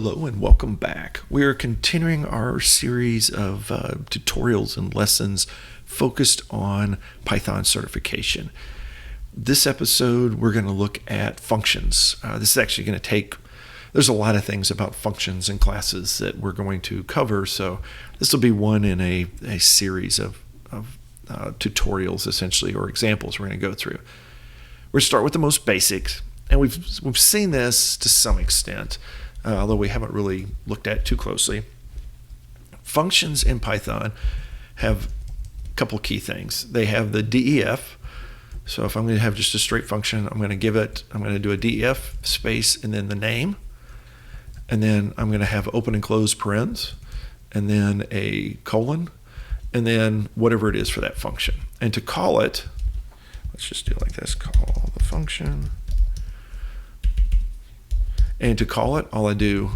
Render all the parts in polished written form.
Hello and welcome back. We are continuing our series of tutorials and lessons focused on Python certification. This episode, we're going to look at functions. This is actually going to take, there's a lot of things about functions and classes that we're going to cover, so this will be one in a series of tutorials, essentially, or examples we're going to go through. We're going to start with the most basics, and we've seen this to some extent, although we haven't really looked at it too closely. Functions in Python have a couple key things. They have the DEF. So if I'm going to have just a straight function, I'm going to do a DEF space and then the name. And then I'm going to have open and close parens, and then a colon, and then whatever it is for that function. And to call it, let's just do it like this, call the function. And to call it, all I do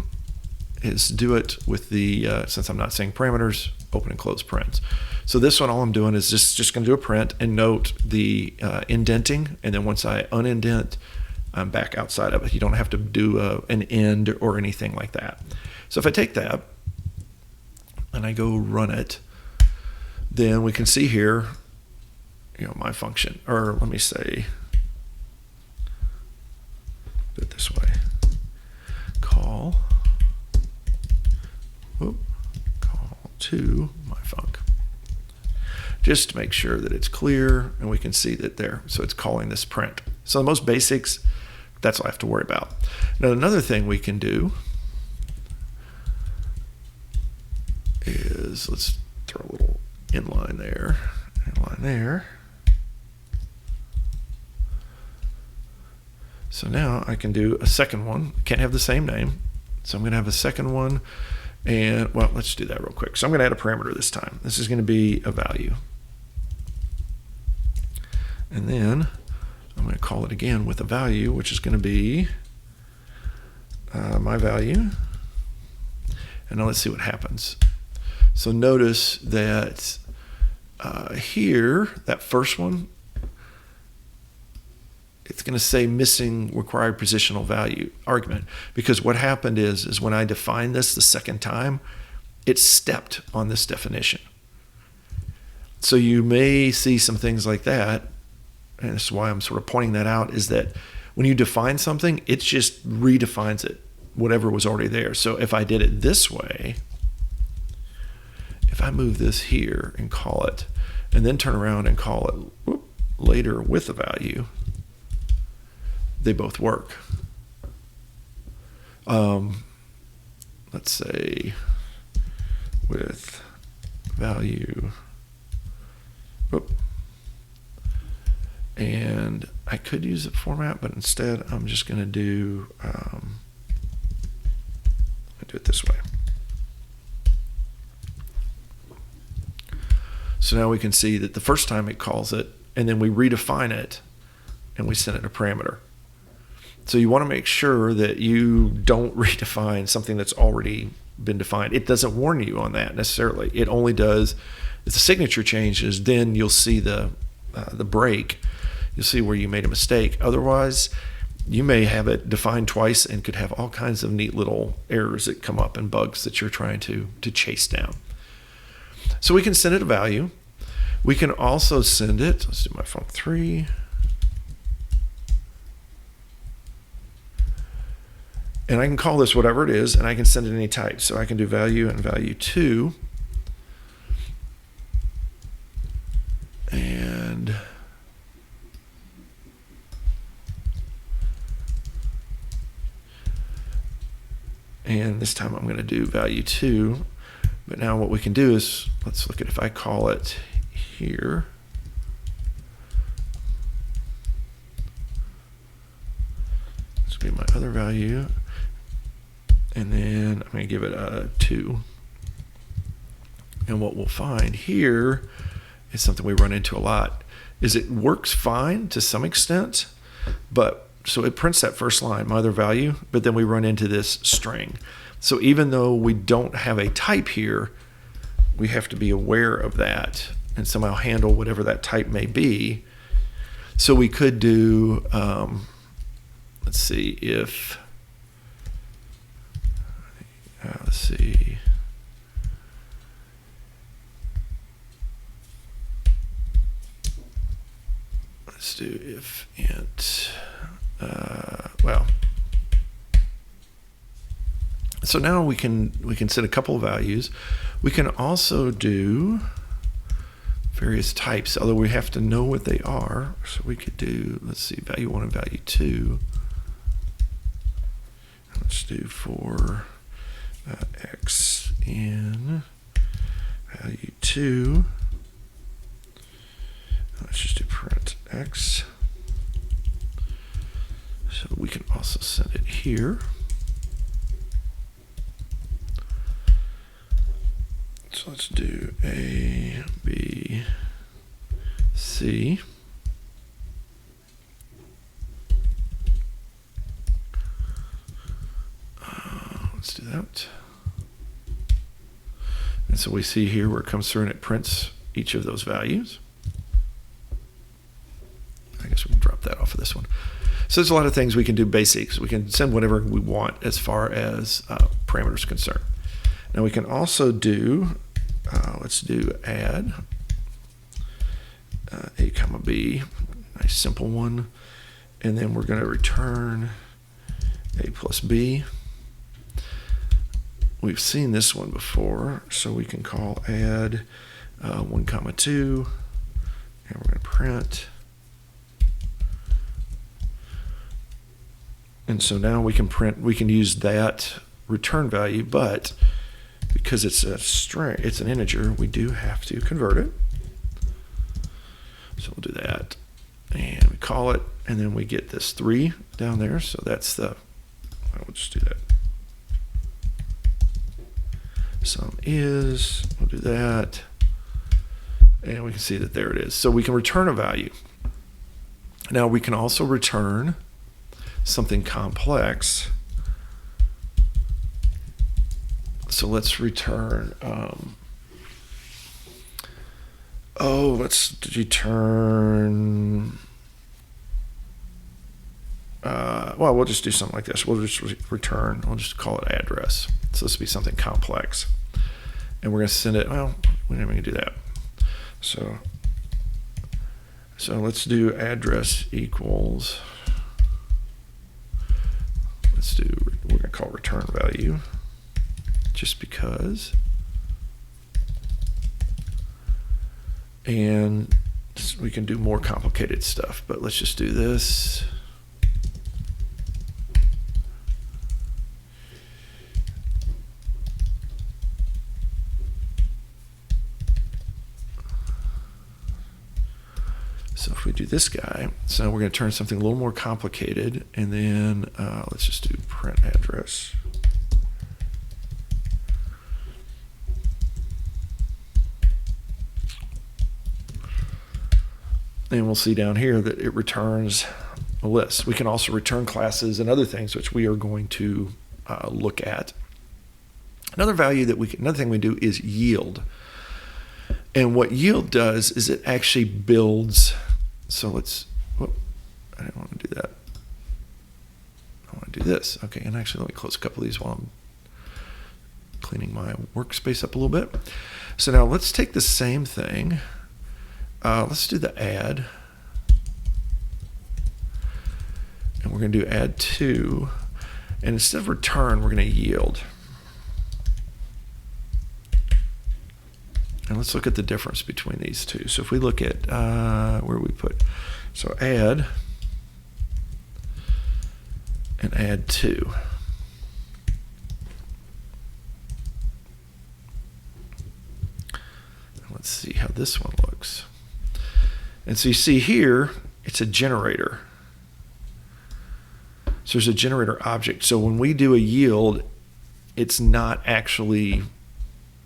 is do it with the, since I'm not saying parameters, open and close parens. So this one, all I'm doing is just going to do a print and note the indenting. And then once I unindent, I'm back outside of it. You don't have to do an end or anything like that. So if I take that and I go run it, then we can see here, my function, or let me say, do it this way. Call to my func, just to make sure that it's clear and we can see that there. So it's calling this print. So the most basics, that's all I have to worry about. Now another thing we can do is, let's throw a little inline there, inline there. So now I can do a second one. Can't have the same name. So I'm going to have a second one. And, well, let's do that real quick. So I'm going to add a parameter this time. This is going to be a value. And then I'm going to call it again with a value, which is going to be my value. And now let's see what happens. So notice that here, that first one, it's going to say missing required positional value argument, because what happened is when I defined this the second time, it stepped on this definition. So you may see some things like that, and this is why I'm sort of pointing that out, is that when you define something, it just redefines it, whatever was already there. So if I did it this way, if I move this here and call it, and then turn around and call it later with a value, they both work. Let's say with value, and I could use the format, but instead I'm just going to do it this way. So now we can see that the first time it calls it, and then we redefine it, and we send it a parameter. So you want to make sure that you don't redefine something that's already been defined. It doesn't warn you on that necessarily. It only does if the signature changes, then you'll see the break. You'll see where you made a mistake. Otherwise, you may have it defined twice and could have all kinds of neat little errors that come up and bugs that you're trying to chase down. So we can send it a value. We can also send it, let's do my func3. And I can call this whatever it is, and I can send it any type. So I can do value and value2. And this time I'm going to do value2. But now what we can do is, let's look at if I call it here. This will be my other value. And then I'm going to give it a 2. And what we'll find here is something we run into a lot, is it works fine to some extent, but so it prints that first line, my other value, but then we run into this string. So even though we don't have a type here, we have to be aware of that and somehow handle whatever that type may be. So we could do, let's see, if Let's see. Let's do if int. Well, so now we can set a couple of values. We can also do various types, although we have to know what they are. So we could do, let's see, value 1 and value 2. Let's do for x in value 2. Let's just do print x. So we can also send it here. So let's do A, B, C. Let's do that. And so we see here where it comes through and it prints each of those values. I guess we can drop that off of this one. So there's a lot of things we can do basics. We can send whatever we want as far as parameters are concerned. Now we can also do, let's do add A comma B, nice simple one. And then we're going to return A plus B. We've seen this one before, so we can call add 1 comma 2, and we're going to print. And so now we can print, we can use that return value, but because it's a string, it's an integer, we do have to convert it. So we'll do that. And we call it, and then we get this 3 down there. So that's the, we'll just do that. Sum is, we'll do that. And we can see that there it is. So we can return a value. Now we can also return something complex. So let's return, let's return, well, we'll just do something like this. We'll just return, we'll just call it address. So this will be something complex. And we're going to send it, well, we're not even going to do that. So let's do address equals, let's do, we're going to call return value, just because. And we can do more complicated stuff, but let's just do this. So if we do this guy, so we're going to turn something a little more complicated, and then let's just do print address. And we'll see down here that it returns a list. We can also return classes and other things, which we are going to look at. Another value that another thing we do is yield. And what yield does is it actually builds. So let's, I didn't want to do that. I want to do this. Okay, and actually let me close a couple of these while I'm cleaning my workspace up a little bit. So now let's take the same thing. Let's do the add. And we're going to do add 2. And instead of return, we're going to yield. And let's look at the difference between these two. So if we look at where we put, so add and add 2. Let's see how this one looks. And so you see here, it's a generator. So there's a generator object. So when we do a yield, it's not actually,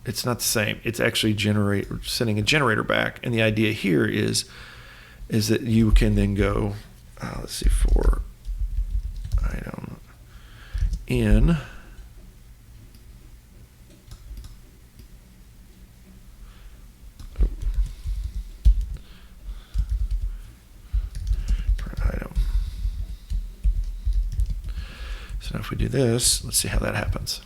it's not the same. It's actually sending a generator back. And the idea here is that you can then go, let's see, for item in item. So now if we do this, let's see how that happens.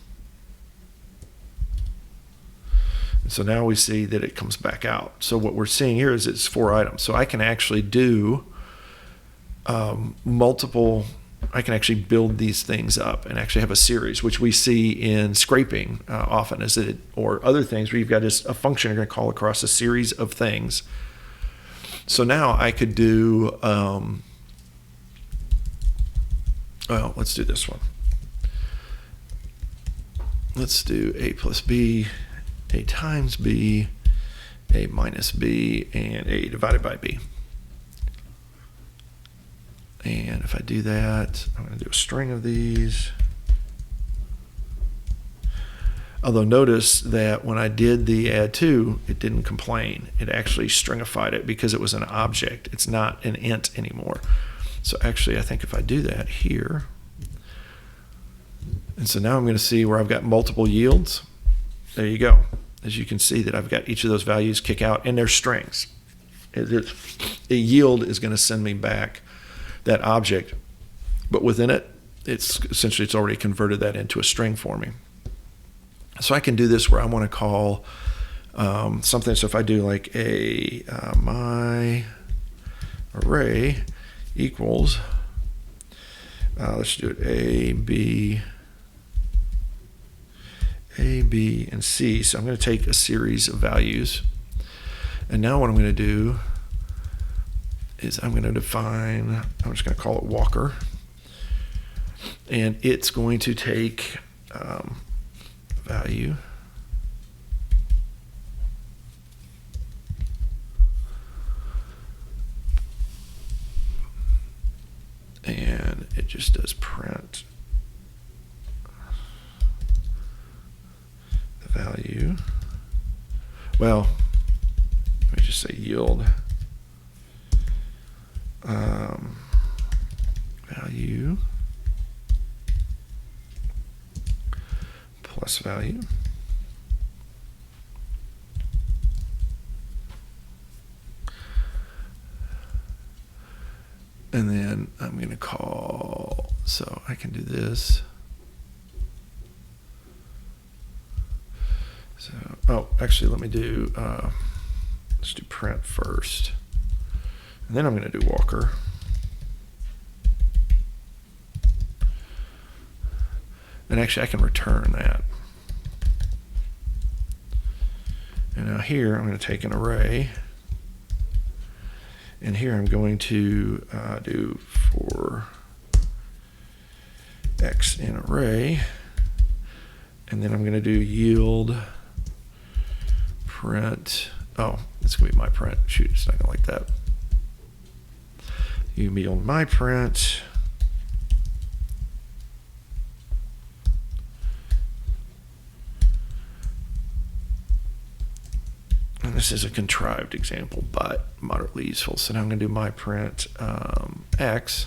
So now we see that it comes back out. So what we're seeing here is it's 4 items. So I can actually do multiple, I can actually build these things up and actually have a series, which we see in scraping often, or other things where you've got just a function you're going to call across a series of things. So now I could do, well, let's do this one. Let's do a plus b, a times b, a minus b, and a divided by b. And if I do that, I'm going to do a string of these. Although notice that when I did the add to, it didn't complain. It actually stringified it because it was an object. It's not an int anymore. So actually, I think if I do that here, and so now I'm going to see where I've got multiple yields. There you go. As you can see that I've got each of those values kick out, and they're strings. A yield is going to send me back that object, but within it, it's already converted that into a string for me. So I can do this where I want to call something. So if I do like my array equals, let's do it A, B, and C. So I'm going to take a series of values. And now what I'm going to do is I'm going to define, I'm just going to call it Walker. And it's going to take value. And it just does print the value. Well, let me just say yield value plus value. And then I'm going to call, so I can do this. So, oh, actually, let me do, let's do print first. And then I'm going to do Walker. And actually, I can return that. And now here, I'm going to take an array. And here I'm going to do for x in array. And then I'm going to do yield print. Oh, that's going to be my print. Shoot, it's not going to like that. Yield my print. And this is a contrived example, but moderately useful. So now I'm going to do my print x.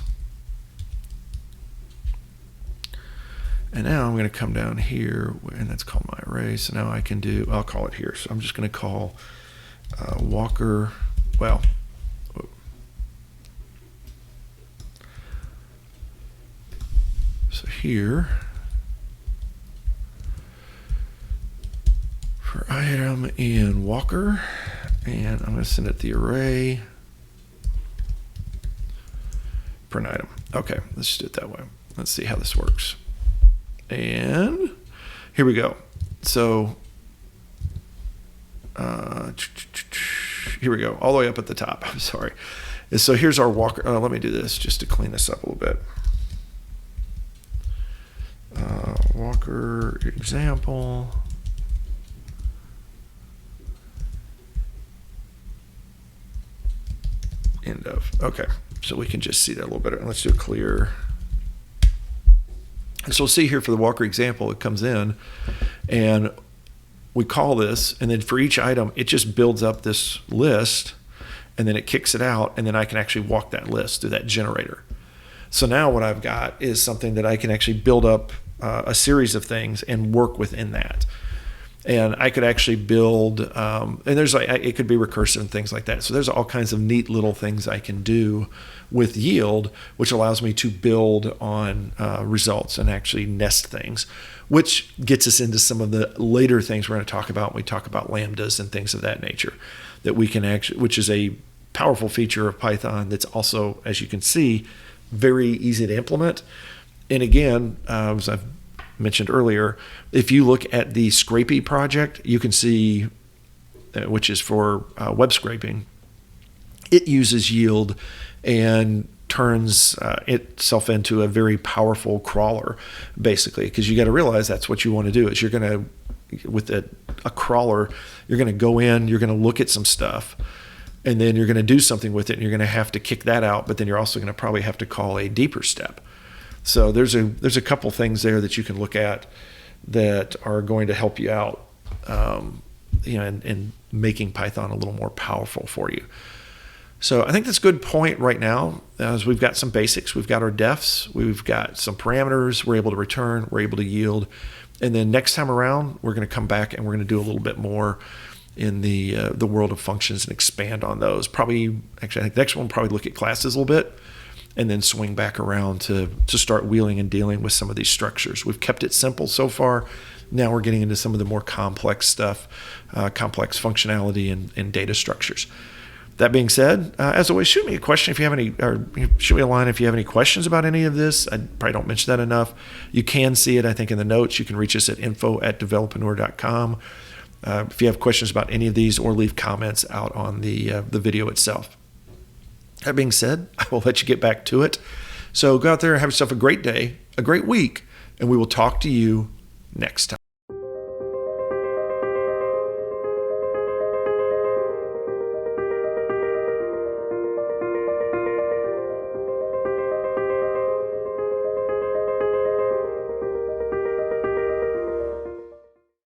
And now I'm going to come down here, and that's called my array. So now I can do, I'll call it here. So I'm just going to call Walker, well, so here, for item in Walker, and I'm going to send it the array print item. Okay, let's just do it that way. Let's see how this works. And here we go. So here we go, all the way up at the top. I'm sorry. And so here's our Walker. Let me do this just to clean this up a little bit. Walker example. End of. Okay, so we can just see that a little better. And let's do a clear. And so we'll see here for the Walker example, it comes in and we call this, and then for each item, it just builds up this list, and then it kicks it out, and then I can actually walk that list through that generator. So now what I've got is something that I can actually build up a series of things and work within that. And I could actually build, and there's like, it could be recursive and things like that. So there's all kinds of neat little things I can do with yield, which allows me to build on results and actually nest things, which gets us into some of the later things we're going to talk about when we talk about lambdas and things of that nature, that we can actually, which is a powerful feature of Python that's also, as you can see, very easy to implement. And again, as I've mentioned earlier, if you look at the Scrapey project, you can see, which is for web scraping, it uses yield and turns itself into a very powerful crawler, basically, because you got to realize that's what you want to do. Is you're going to, with a crawler, you're going to go in, you're going to look at some stuff, and then you're going to do something with it, and you're going to have to kick that out, but then you're also going to probably have to call a deeper step. So there's a couple things there that you can look at that are going to help you out, in making Python a little more powerful for you. So I think that's a good point right now, as we've got some basics. We've got our defs, we've got some parameters we're able to return, we're able to yield. And then next time around, we're going to come back and we're going to do a little bit more in the world of functions and expand on those. Probably, actually, I think the next one will probably look at classes a little bit, and then swing back around to start wheeling and dealing with some of these structures. We've kept it simple so far. Now we're getting into some of the more complex stuff, complex functionality and data structures. That being said, as always, shoot me a question if you have any, or shoot me a line if you have any questions about any of this. I probably don't mention that enough. You can see it, I think, in the notes. You can reach us at info@developreneur.com if you have questions about any of these, or leave comments out on the video itself. That being said, I will let you get back to it. So go out there and have yourself a great day, a great week, and we will talk to you next time.